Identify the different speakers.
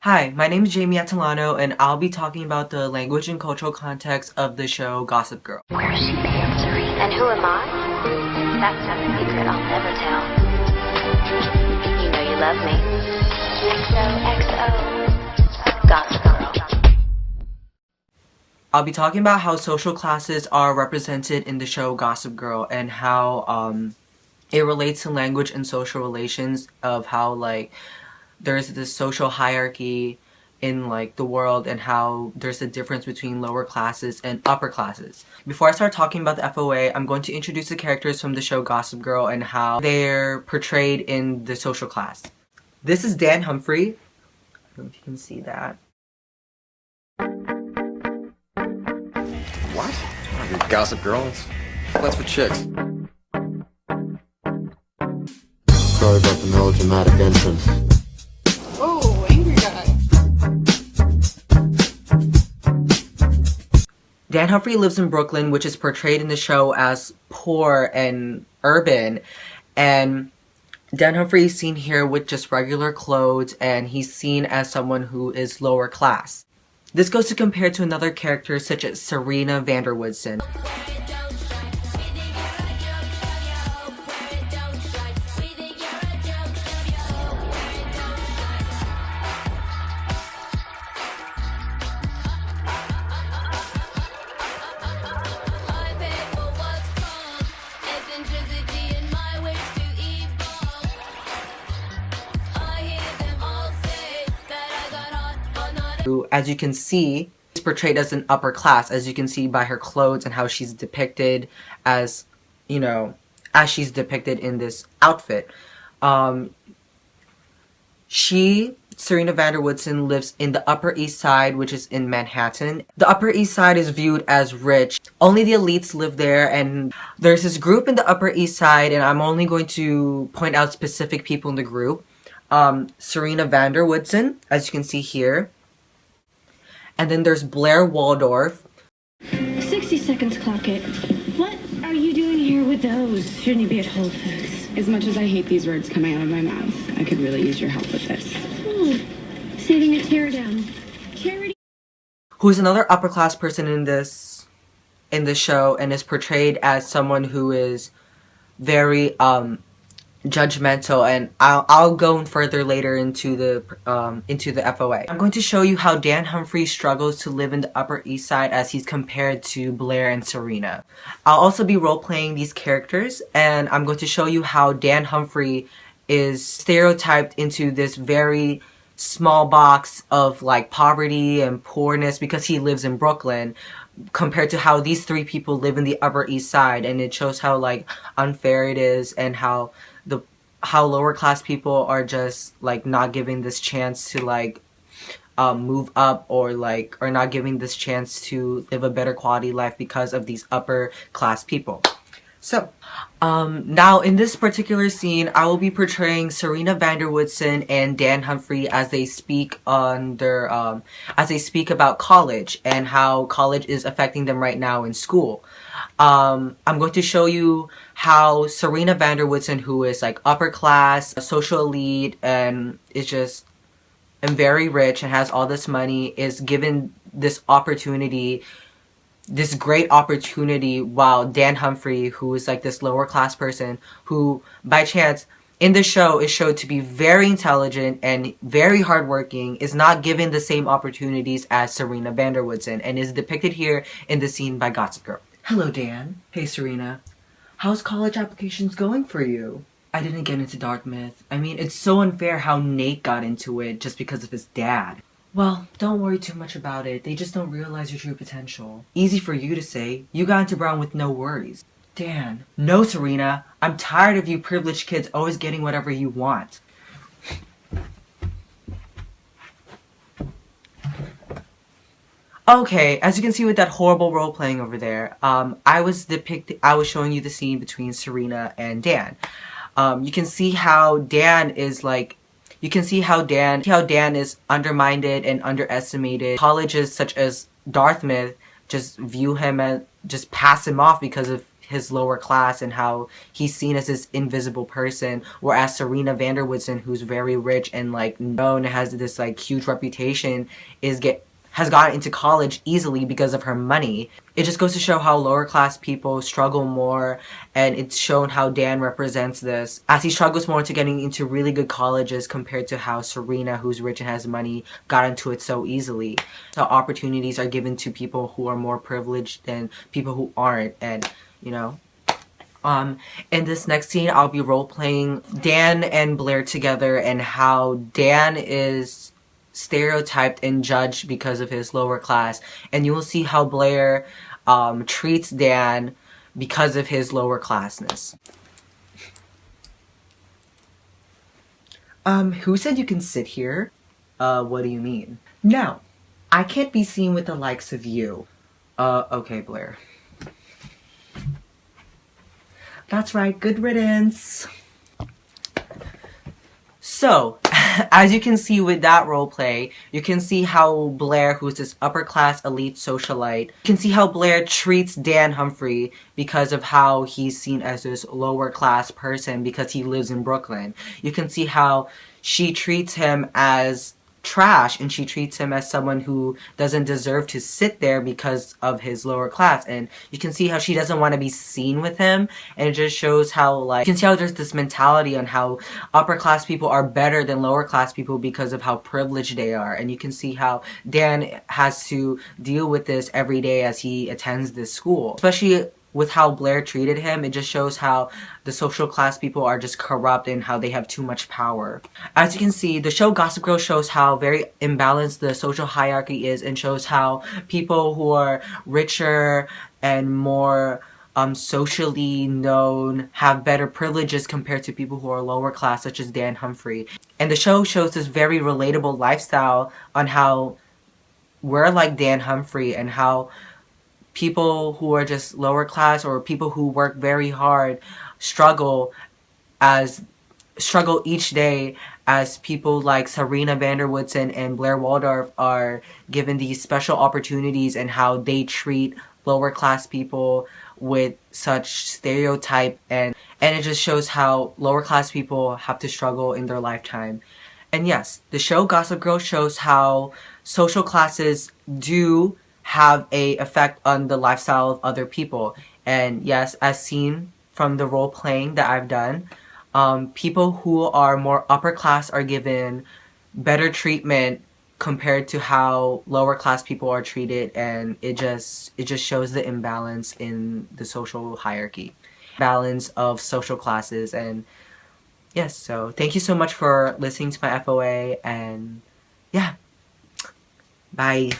Speaker 1: Hi, my name is Jamie Atalano, and I'll be talking about the language and cultural context of the show Gossip Girl.
Speaker 2: Where's she answering? And who am I? That's a secret I'll never tell. You know you love me. XOXO. Gossip Girl.
Speaker 1: I'll be talking about how social classes are represented in the show Gossip Girl and how it relates to language and social relations of how there's this social hierarchy in the world and how there's a difference between lower classes and upper classes. Before I start talking about the FOA, I'm going to introduce the characters from the show Gossip Girl and how they're portrayed in the social class. This is Dan Humphrey. I don't know if you can see that.
Speaker 3: What? Gossip Girl? That's for chicks.
Speaker 4: Sorry about the melodramatic entrance.
Speaker 5: Oh, angry guy.
Speaker 1: Dan Humphrey lives in Brooklyn, which is portrayed in the show as poor and urban. And Dan Humphrey is seen here with just regular clothes, and he's seen as someone who is lower class. This goes to compare to another character such as Serena Vanderwoodson. Who, as you can see, is portrayed as an upper class, as you can see by her clothes and how she's depicted as, as she's depicted in this outfit. Serena Vanderwoodson, lives in the Upper East Side, which is in Manhattan. The Upper East Side is viewed as rich. Only the elites live there, and there's this group in the Upper East Side, and I'm only going to point out specific people in the group. Serena Vanderwoodson, as you can see here. And then there's Blair Waldorf.
Speaker 6: 60 seconds, clock it. What are you doing here with those? Shouldn't you be at Whole Foods?
Speaker 5: As much as I hate these words coming out of my mouth, I could really use your help with this.
Speaker 6: Saving a teardown. Charity.
Speaker 1: Who's another upper class person in the show and is portrayed as someone who is very judgmental, and I'll go further later into the FOA. I'm going to show you how Dan Humphrey struggles to live in the Upper East Side as he's compared to Blair and Serena. I'll also be role-playing these characters, and I'm going to show you how Dan Humphrey is stereotyped into this very small box of poverty and poorness because he lives in Brooklyn, compared to how these three people live in the Upper East Side, and it shows how unfair it is and how lower class people are just not given this chance to move up or not giving this chance to live a better quality life because of these upper class people. So now in this particular scene, I will be portraying Serena Vanderwoodson and Dan Humphrey as they speak on their as they speak about college and how college is affecting them right now in school. I'm going to show you how Serena Vanderwoodson, who is upper class, a social elite, and is just very rich and has all this money, is given this opportunity, this great opportunity, while Dan Humphrey, who is this lower class person who by chance in the show is showed to be very intelligent and very hardworking, is not given the same opportunities as Serena Vanderwoodson, and is depicted here in the scene by Gossip Girl. Hello, Dan. Hey, Serena. How's college applications going for you? I didn't get into Dartmouth. I mean, it's so unfair how Nate got into it just because of his dad. Well, don't worry too much about it. They just don't realize your true potential. Easy for you to say. You got into Brown with no worries. Dan. No, Serena. I'm tired of you privileged kids always getting whatever you want. Okay, as you can see with that horrible role playing over there, I was showing you the scene between Serena and Dan. You can see how Dan is how Dan is undermined and underestimated. Colleges such as Dartmouth just view him as, just pass him off because of his lower class and how he's seen as this invisible person, whereas Serena Vanderwoodson, who's very rich and like known, has this like huge reputation, has gotten into college easily because of her money. It just goes to show how lower class people struggle more, and it's shown how Dan represents this as he struggles more to getting into really good colleges compared to how Serena, who's rich and has money, got into it so easily. So opportunities are given to people who are more privileged than people who aren't, and you know. In this next scene, I'll be role-playing Dan and Blair together and how Dan is stereotyped and judged because of his lower class, and you will see how Blair treats Dan because of his lower classness. Who said you can sit here? What do you mean? No, I can't be seen with the likes of you. Okay, Blair. That's right, good riddance. So, as you can see with that roleplay, you can see how Blair, who's this upper class elite socialite, you can see how Blair treats Dan Humphrey because of how he's seen as this lower class person because he lives in Brooklyn. You can see how she treats him as trash and she treats him as someone who doesn't deserve to sit there because of his lower class, and you can see how she doesn't want to be seen with him, and it just shows how like you can see how there's this mentality on how upper class people are better than lower class people because of how privileged they are, and you can see how Dan has to deal with this every day as he attends this school, especially with how Blair treated him. It just shows how the social class people are just corrupt and how they have too much power. As you can see, the show Gossip Girl shows how very imbalanced the social hierarchy is, and shows how people who are richer and more socially known have better privileges compared to people who are lower class, such as Dan Humphrey. And the show shows this very relatable lifestyle on how we're like Dan Humphrey, and how people who are just lower class or people who work very hard struggle each day as people like Serena Vanderwoodson and Blair Waldorf are given these special opportunities, and how they treat lower class people with such stereotype, and it just shows how lower class people have to struggle in their lifetime. And yes, the show Gossip Girl shows how social classes do have a effect on the lifestyle of other people. And yes, as seen from the role playing that I've done, people who are more upper class are given better treatment compared to how lower class people are treated, and it just shows the imbalance in the social hierarchy, balance of social classes. And yes, so thank you so much for listening to my FOA, and yeah, bye.